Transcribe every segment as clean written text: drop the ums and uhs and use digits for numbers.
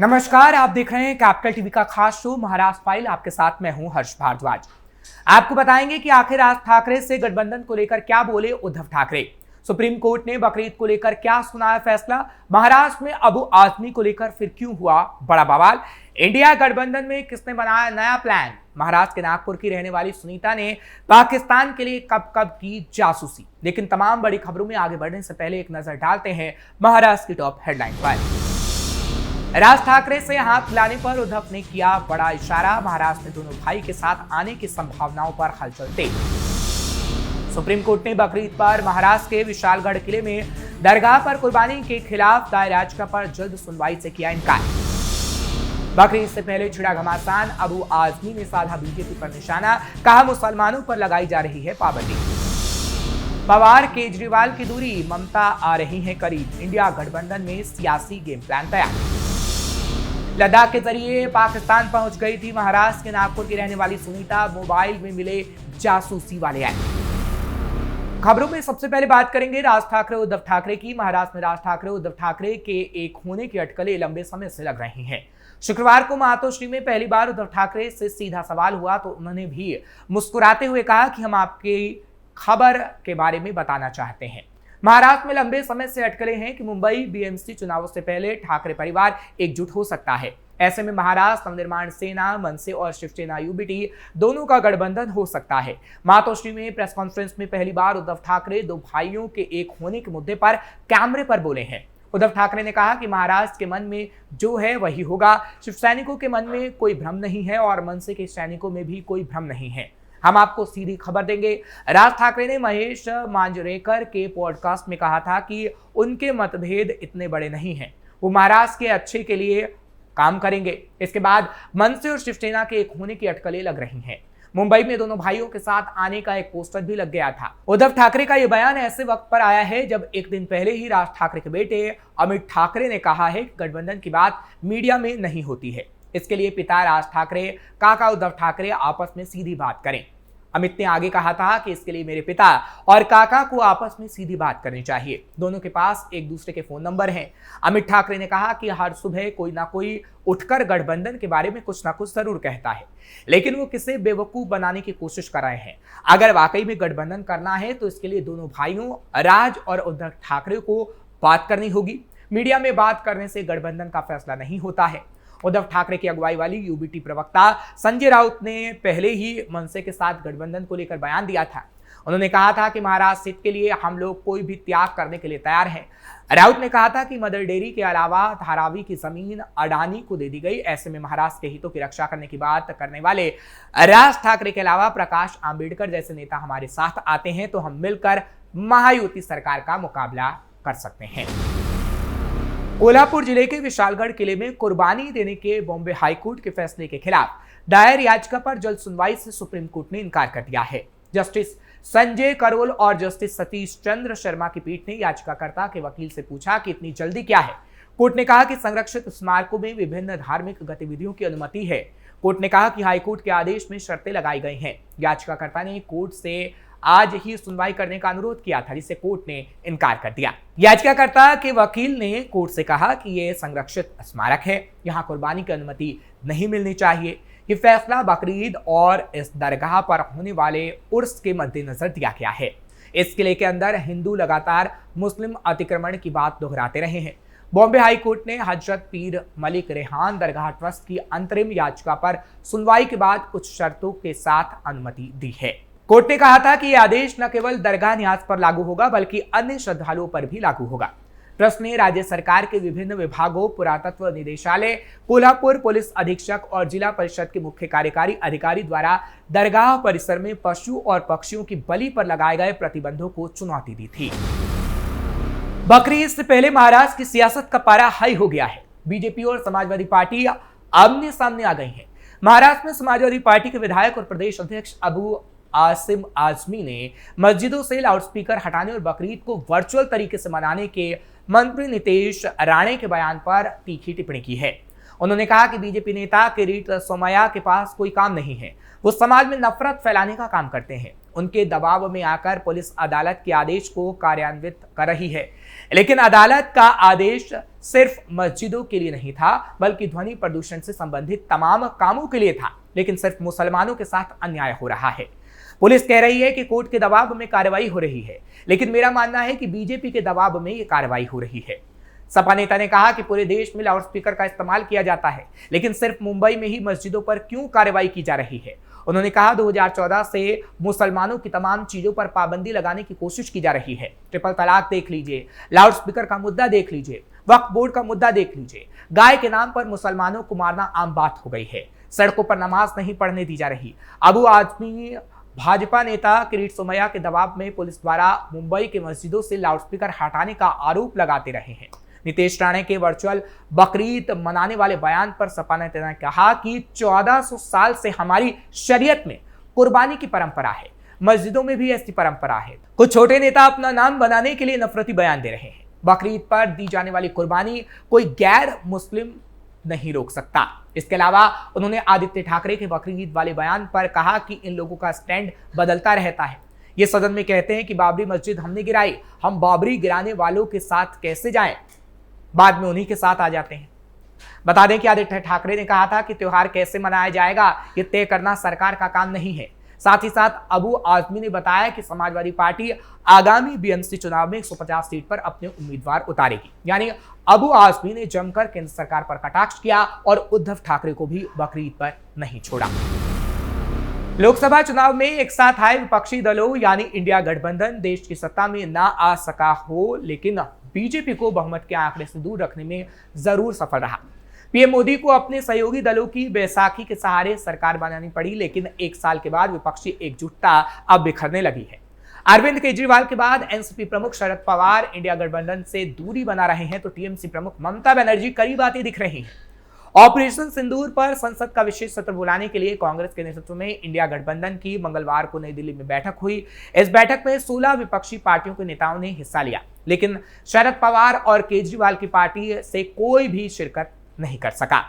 नमस्कार, आप देख रहे हैं कैपिटल टीवी का खास शो महाराष्ट्र फाइल। आपके साथ मैं हूं हर्ष भारद्वाज। आपको बताएंगे कि आखिर राज ठाकरे से गठबंधन को लेकर क्या बोले उद्धव ठाकरे। सुप्रीम कोर्ट ने बकरीद को लेकर क्या सुनाया फैसला। महाराष्ट्र में अबू आजमी को लेकर फिर क्यों हुआ बड़ा बवाल। इंडिया गठबंधन में किसने बनाया नया प्लान। महाराष्ट्र के नागपुर की रहने वाली सुनीता ने पाकिस्तान के लिए कब कब की जासूसी। लेकिन तमाम बड़ी खबरों में आगे बढ़ने से पहले एक नजर डालते हैं महाराष्ट्र की टॉप हेडलाइन पर। राज ठाकरे से हाथ मिलाने पर उद्धव ने किया बड़ा इशारा। महाराष्ट्र में दोनों भाई के साथ आने की संभावनाओं पर हलचल तेज। सुप्रीम कोर्ट ने बकरीद पर महाराष्ट्र के विशालगढ़ किले में दरगाह पर कुर्बानी के खिलाफ दायर याचिका पर जल्द सुनवाई से किया इनकार। बकरीद से पहले छिड़ा घमासान, अबू आजमी ने साधा बीजेपी पर निशाना, कहा मुसलमानों पर लगाई जा रही है पाबंदी। पवार केजरीवाल की दूरी, ममता आ रही है करीब। इंडिया गठबंधन में सियासी गेम प्लान तैयार। लद्दाख के जरिए पाकिस्तान पहुंच गई थी महाराष्ट्र के नागपुर की रहने वाली सुनीता। मोबाइल में मिले जासूसी वाले ऐप। खबरों में सबसे पहले बात करेंगे राज ठाकरे उद्धव ठाकरे की। महाराष्ट्र में राज ठाकरे उद्धव ठाकरे के एक होने की अटकलें लंबे समय से लग रही हैं। शुक्रवार को मातोश्री में पहली बार उद्धव ठाकरे से सीधा सवाल हुआ तो उन्होंने भी मुस्कुराते हुए कहा कि हम आपकी खबर के बारे में बताना चाहते हैं। महाराष्ट्र में लंबे समय से अटकलें हैं कि मुंबई बीएमसी चुनावों से पहले ठाकरे परिवार एकजुट हो सकता है। ऐसे में महाराष्ट्र नवनिर्माण सेना, मनसे और शिवसेना यूबीटी दोनों का गठबंधन हो सकता है। मातोश्री में प्रेस कॉन्फ्रेंस में पहली बार उद्धव ठाकरे दो भाइयों के एक होने के मुद्दे पर कैमरे पर बोले हैं। उद्धव ठाकरे ने कहा कि महाराष्ट्र के मन में जो है वही होगा। शिव सैनिकों के मन में कोई भ्रम नहीं है और मनसे के सैनिकों में भी कोई भ्रम नहीं है। हम आपको सीधी खबर देंगे। राज ठाकरे ने महेश मांजरेकर के पॉडकास्ट में कहा था कि उनके मतभेद इतने बड़े नहीं हैं, वो महाराष्ट्र के अच्छे के लिए काम करेंगे। इसके बाद मनसे और शिवसेना के एक होने की अटकलें लग रही हैं। मुंबई में दोनों भाइयों के साथ आने का एक पोस्टर भी लग गया था। उद्धव ठाकरे का यह बयान ऐसे वक्त पर आया है जब एक दिन पहले ही राज ठाकरे के बेटे अमित ठाकरे ने कहा है कि गठबंधन की बात मीडिया में नहीं होती है। इसके लिए पिता राज ठाकरे, काका उद्धव ठाकरे आपस में सीधी बात करें। अमित ने आगे कहा था कि इसके लिए मेरे पिता और काका को आपस में सीधी बात करनी चाहिए। दोनों के पास एक दूसरे के फोन नंबर हैं। अमित ठाकरे ने कहा कि हर सुबह कोई ना कोई उठकर गठबंधन के बारे में कुछ ना कुछ जरूर कहता है, लेकिन वो किसे बेवकूफ बनाने की कोशिश कर रहे हैं। अगर वाकई में गठबंधन करना है तो इसके लिए दोनों भाइयों राज और उद्धव ठाकरे को बात करनी होगी। मीडिया में बात करने से गठबंधन का फैसला नहीं होता है। उद्धव ठाकरे की अगुवाई वाली यूबीटी प्रवक्ता संजय राउत ने पहले ही मनसे के साथ गठबंधन को लेकर बयान दिया था। उन्होंने कहा था कि महाराष्ट्र सीट के लिए हम लोग कोई भी त्याग करने के लिए तैयार हैं। राउत ने कहा था कि मदर डेयरी के अलावा धारावी की जमीन अडानी को दे दी गई। ऐसे में महाराष्ट्र के हितों की रक्षा करने की बात करने वाले राज ठाकरे के अलावा प्रकाश आंबेडकर जैसे नेता हमारे साथ आते हैं तो हम मिलकर महायुति सरकार का मुकाबला कर सकते हैं। कोल्हापुर जिले के विशालगढ़ किले में कुर्बानी देने के बॉम्बे हाईकोर्ट के फैसले के खिलाफ दायर याचिका पर जल्द सुनवाई से सुप्रीम कोर्ट ने इनकार कर दिया है। जस्टिस संजय करोल और जस्टिस सतीश चंद्र शर्मा की पीठ ने याचिकाकर्ता के वकील से पूछा कि इतनी जल्दी क्या है। कोर्ट ने कहा कि संरक्षित स्मारकों में विभिन्न धार्मिक गतिविधियों की अनुमति है। कोर्ट ने कहा कि हाईकोर्ट के आदेश में शर्तें लगाई गई हैं। याचिकाकर्ता ने कोर्ट से आज ही सुनवाई करने का अनुरोध किया था, जिसे कोर्ट ने इनकार कर दिया। याचिकाकर्ता के वकील ने कोर्ट से कहा कि यह संरक्षित स्मारक है, यहां कुर्बानी की अनुमति नहीं मिलनी चाहिए। ये फैसला बकरीद और इस दरगाह पर होने वाले उर्स के मद्देनजर दिया गया है। इस किले के अंदर हिंदू लगातार मुस्लिम अतिक्रमण की बात दोहराते रहे हैं। बॉम्बे हाईकोर्ट ने हजरत पीर मलिक रेहान दरगाह ट्रस्ट की अंतरिम याचिका पर सुनवाई के बाद कुछ शर्तों के साथ अनुमति दी है। कोर्ट ने कहा था कि यह आदेश न केवल दरगाह न्यास पर लागू होगा बल्कि अन्य श्रद्धालुओं पर भी लागू होगा। ट्रस्ट ने राज्य सरकार के विभिन्न विभागों, पुरातत्व निदेशालय, कोल्हापुर पुलिस अधीक्षक और जिला परिषद के मुख्य कार्यकारी अधिकारी द्वारा दरगाह परिसर में पशु और पक्षियों की बलि पर लगाए गए प्रतिबंधों को चुनौती दी थी। बकरीद से पहले महाराष्ट्र की सियासत का पारा हाई हो गया है। बीजेपी और समाजवादी पार्टी आमने सामने आ गई है। महाराष्ट्र में समाजवादी पार्टी के विधायक और प्रदेश अध्यक्ष अबू आसिम आजमी ने मस्जिदों से लाउडस्पीकर हटाने और बकरीद को वर्चुअल तरीके से मनाने के मंत्री नीतीश राणे के बयान पर तीखी टिप्पणी की है। उन्होंने कहा कि बीजेपी नेता किरीट सोमैया के पास कोई काम नहीं है, वो समाज में नफरत फैलाने का काम करते हैं। उनके दबाव में आकर पुलिस अदालत के आदेश को कार्यान्वित कर रही है, लेकिन अदालत का आदेश सिर्फ मस्जिदों के लिए नहीं था, बल्कि ध्वनि प्रदूषण से संबंधित तमाम कामों के लिए था। लेकिन सिर्फ मुसलमानों के साथ अन्याय हो रहा है। पुलिस कह रही है कि कोर्ट के दबाव में कार्रवाई हो रही है, लेकिन मेरा मानना है कि बीजेपी के दबाव में ये कार्रवाई हो रही है। सपा नेता ने कहा कि पूरे देश में लाउडस्पीकर का इस्तेमाल किया जाता है, लेकिन सिर्फ मुंबई में ही मस्जिदों पर क्यों कार्रवाई की जा रही है। उन्होंने कहा 2014 से मुसलमानों की तमाम चीजों पर पाबंदी लगाने की कोशिश की जा रही है। ट्रिपल तलाक देख लीजिए, लाउडस्पीकर का मुद्दा देख लीजिए, वक्फ बोर्ड का मुद्दा देख लीजिए। गाय के नाम पर मुसलमानों को मारना आम बात हो गई है। सड़कों पर नमाज नहीं पढ़ने दी जा रही। अबू आजमी भाजपा नेता किरीट सोमैया के दबाव में पुलिस द्वारा मुंबई के मस्जिदों से लाउडस्पीकर हटाने का आरोप लगाते रहे हैं। नीतीश राणे के वर्चुअल बकरीद मनाने वाले बयान पर सपा नेता ने कहा कि 1400 साल से हमारी शरीयत में कुर्बानी की परंपरा है, मस्जिदों में भी ऐसी परंपरा है। कुछ छोटे नेता अपना नाम बनाने के लिए नफरती बयान दे रहे हैं। बकरीद पर दी जाने वाली कुर्बानी कोई गैर मुस्लिम नहीं रोक सकता। इसके अलावा उन्होंने आदित्य ठाकरे के बकरीद वाले बयान पर कहा कि इन लोगों का स्टैंड बदलता रहता है। ये सदन में कहते हैं कि बाबरी मस्जिद हमने गिराई, हम बाबरी गिराने वालों के साथ कैसे जाएं, बाद में उन्हीं के साथ आ जाते हैं। बता दें कि आदित्य ठाकरे ने कहा था कि त्योहार कैसे मनाया जाएगा ये तय करना सरकार का काम नहीं है। साथ ही साथ अबू आजमी ने बताया कि समाजवादी पार्टी आगामी बीएमसी चुनाव में 150 सीट पर अपने उम्मीदवार उतारेगी। यानी अबू आजमी ने जमकर केंद्र सरकार पर कटाक्ष किया और उद्धव ठाकरे को भी बकरीद पर नहीं छोड़ा। लोकसभा चुनाव में एक साथ आए विपक्षी दलों यानी इंडिया गठबंधन देश की सत्ता में ना आ सका हो, लेकिन बीजेपी को बहुमत के आंकड़े से दूर रखने में जरूर सफल रहा। पीएम मोदी को अपने सहयोगी दलों की बैसाखी के सहारे सरकार बनानी पड़ी, लेकिन एक साल के बाद विपक्षी एकजुटता अब बिखरने लगी है। अरविंद केजरीवाल के बाद एनसीपी प्रमुख शरद पवार इंडिया गठबंधन से दूरी बना रहे हैं, तो टीएमसी प्रमुख ममता बनर्जी करीब आती दिख रही हैं। ऑपरेशन सिंदूर पर संसद का विशेष सत्र बुलाने के लिए कांग्रेस के नेतृत्व में इंडिया गठबंधन की मंगलवार को नई दिल्ली में बैठक हुई। इस बैठक में 16 विपक्षी पार्टियों के नेताओं ने हिस्सा लिया, लेकिन शरद पवार और केजरीवाल की पार्टी से कोई भी शिरकत नहीं कर सका।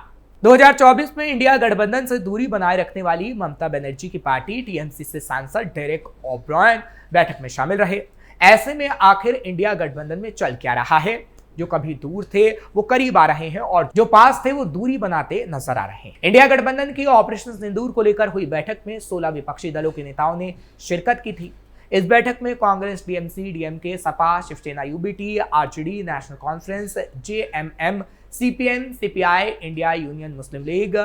2024 में इंडिया गठबंधन से दूरी बनाए रखने वाली ममता बनर्जी की पार्टी टीएमसी से सांसद डेरेक ओब्रायन बैठक में शामिल रहे। ऐसे में आखिर इंडिया गठबंधन में चल क्या रहा है? जो कभी दूर थे वो करीब आ रहे हैं और जो पास थे वो दूरी बनाते नजर आ रहे हैं। इंडिया गठबंधन की ऑपरेशन सिंदूर को लेकर हुई बैठक में 16 विपक्षी दलों के नेताओं ने शिरकत की थी। इस बैठक में Congress, TMC, DMK, Sapa, Shiv Sena UBT, RJD, National Conference, JMM, CPM, CPI, India Union Muslim League,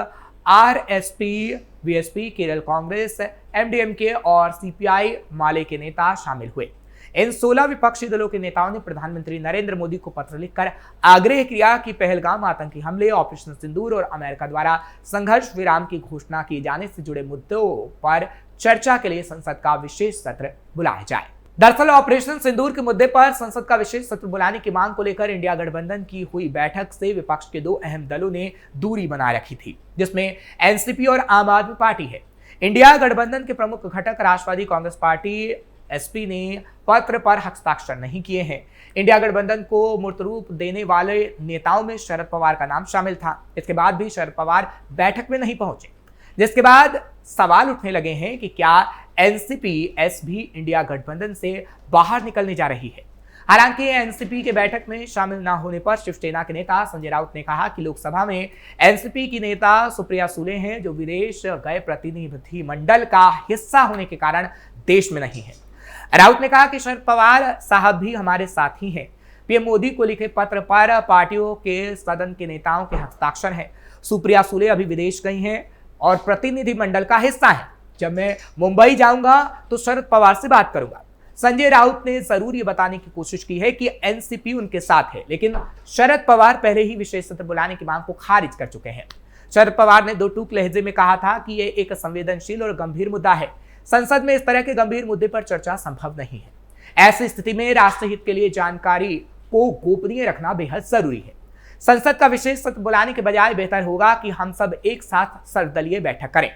RSP, VSP, Kerala Congress, MDMK और सीपीआई माले के नेता शामिल हुए। इन 16 विपक्षी दलों के नेताओं ने प्रधानमंत्री नरेंद्र मोदी को पत्र लिखकर आग्रह किया कि पहलगाम आतंकी हमले, ऑपरेशन सिंदूर और अमेरिका द्वारा संघर्ष विराम की घोषणा किए जाने से जुड़े मुद्दों पर चर्चा के लिए संसद का विशेष सत्र बुलाया जाए। दरअसल ऑपरेशन सिंदूर के मुद्दे पर संसद का विशेष सत्र बुलाने की मांग को लेकर इंडिया गठबंधन की हुई बैठक से विपक्ष के दो अहम दलों ने दूरी बनाए रखी थी, जिसमें एनसीपी और आम आदमी पार्टी है। इंडिया गठबंधन के प्रमुख घटक राष्ट्रवादी कांग्रेस पार्टी एसपी ने पत्र पर हस्ताक्षर नहीं किए हैं। इंडिया गठबंधन को मूर्त रूप देने वाले नेताओं में शरद पवार का नाम शामिल था। इसके बाद भी शरद पवार बैठक में नहीं पहुंचे, जिसके बाद सवाल उठने लगे हैं कि क्या एनसीपी एस भी इंडिया गठबंधन से बाहर निकलने जा रही है। हालांकि एनसीपी के बैठक में शामिल न होने पर शिवसेना के नेता संजय राउत ने कहा कि लोकसभा में एनसीपी की नेता सुप्रिया सुले हैं, जो विदेश गए प्रतिनिधिमंडल का हिस्सा होने के कारण देश में नहीं है। राउत ने कहा कि शरद पवार साहब भी हमारे साथ ही हैं। पीएम मोदी को लिखे पत्र पर पार्टियों के सदन के नेताओं के हस्ताक्षर हैं। सुप्रिया सुले अभी विदेश गई हैं और प्रतिनिधिमंडल का हिस्सा है। जब मैं मुंबई जाऊंगा तो शरद पवार से बात करूंगा। संजय राउत ने जरूर ये बताने की कोशिश की है कि एनसीपी उनके साथ है, लेकिन शरद पवार पहले ही विशेष सत्र बुलाने की मांग को खारिज कर चुके हैं। शरद पवार ने दो टूक लहजे में कहा था कि यह एक संवेदनशील और गंभीर मुद्दा है। संसद में इस तरह के गंभीर मुद्दे पर चर्चा संभव नहीं है। ऐसी स्थिति में राष्ट्रहित के लिए जानकारी को गोपनीय रखना बेहद जरूरी है। संसद का विशेष सत्र बुलाने के बजाय बेहतर होगा कि हम सब एक साथ सर्वदलीय बैठक करें।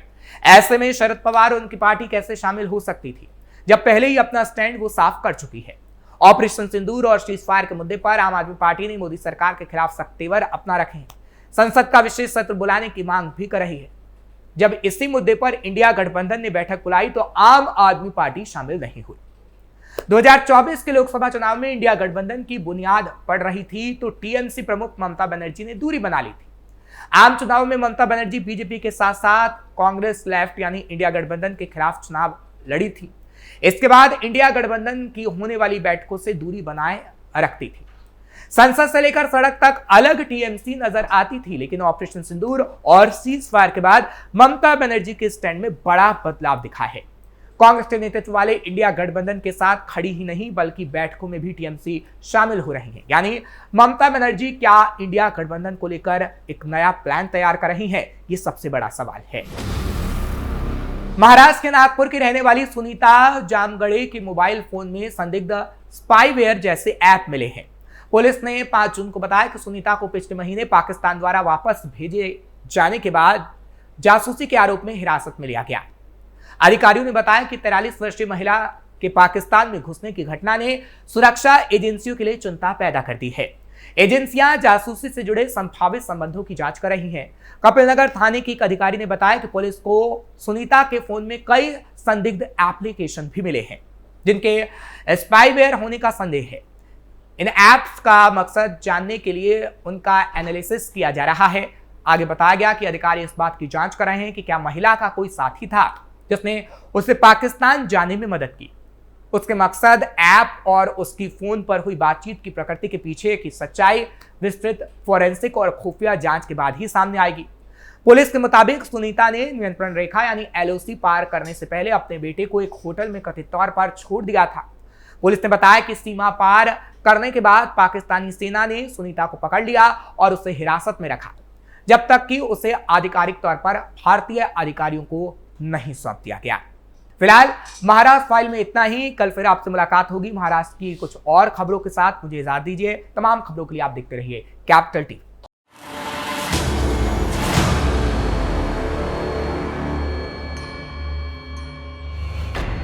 ऐसे में शरद पवार और उनकी पार्टी कैसे शामिल हो सकती थी, जब पहले ही अपना स्टैंड वो साफ कर चुकी है। ऑपरेशन सिंदूर और सीजफायर के मुद्दे पर आम आदमी पार्टी ने मोदी सरकार के खिलाफ सख्त तेवर अपना रखे हैं। संसद का विशेष सत्र बुलाने की मांग भी कर रही है। जब इसी मुद्दे पर इंडिया गठबंधन ने बैठक बुलाई तो आम आदमी पार्टी शामिल नहीं हुई। 2024 के लोकसभा चुनाव में इंडिया गठबंधन की बुनियाद पड़ रही थी तो टीएमसी प्रमुख ममता बनर्जी ने दूरी बना ली थी। आम चुनाव में ममता बनर्जी बीजेपी के साथ साथ कांग्रेस लेफ्ट यानी इंडिया गठबंधन के खिलाफ चुनाव लड़ी थी। इसके बाद इंडिया गठबंधन की होने वाली बैठकों से दूरी बनाए रखती थी। संसद से लेकर सड़क तक अलग टीएमसी नजर आती थी, लेकिन ऑपरेशन सिंदूर और सीज फायर के बाद ममता बनर्जी के स्टैंड में बड़ा बदलाव दिखा है। कांग्रेस के नेतृत्व वाले इंडिया गठबंधन के साथ खड़ी ही नहीं बल्कि बैठकों में भी टीएमसी शामिल हो रही है। यानी ममता बनर्जी क्या इंडिया गठबंधन को लेकर एक नया प्लान तैयार कर रही हैं, ये सबसे बड़ा सवाल है। महाराष्ट्र के नागपुर की रहने वाली सुनीता जामगड़े के मोबाइल फोन में संदिग्ध स्पाईवेयर जैसे ऐप मिले हैं। पुलिस ने 5 जून को बताया कि सुनीता को पिछले महीने पाकिस्तान द्वारा वापस भेजे जाने के बाद जासूसी के आरोप में हिरासत में लिया गया। अधिकारियों ने बताया कि 43 वर्षीय महिला के पाकिस्तान में घुसने की घटना ने सुरक्षा एजेंसियों के लिए चिंता पैदा कर दी है। एजेंसियां जासूसी से जुड़े संभावित संबंधों की जांच कर रही हैं। कपिलनगर थाने की एक अधिकारी ने बताया कि पुलिस को सुनीता के फोन में कई संदिग्ध एप्लीकेशन भी मिले हैं जिनके स्पाईवेयर होने का संदेह है। इन ऐप्स का मकसद जानने के लिए उनका एनालिसिस किया जा रहा है। आगे बताया गया कि अधिकारी इस बात की जांच कर रहे हैं कि क्या महिला का कोई साथी था जिसने उसे पाकिस्तान जाने में मदद की। उसके मकसद ऐप और उसकी फोन पर हुई बातचीत की प्रकृति के पीछे की सच्चाई विस्तृत फोरेंसिक और खुफिया जांच के बाद ही सामने आएगी। पुलिस के मुताबिक सुनीता ने नियंत्रण रेखा यानी एलओसी पार करने से पहले अपने बेटे को एक होटल में कथित तौर पर छोड़ दिया था। पुलिस ने बताया कि सीमा पार करने के बाद पाकिस्तानी सेना ने सुनीता को पकड़ लिया और उसे हिरासत में रखा जब तक कि उसे आधिकारिक तौर पर भारतीय अधिकारियों को नहीं सौंप दिया गया। फिलहाल महाराष्ट्र फाइल में इतना ही। कल फिर आपसे मुलाकात होगी महाराष्ट्र की कुछ और खबरों के साथ। मुझे इजाजत दीजिए। तमाम खबरों के लिए आप देखते रहिए कैपिटल टीवी।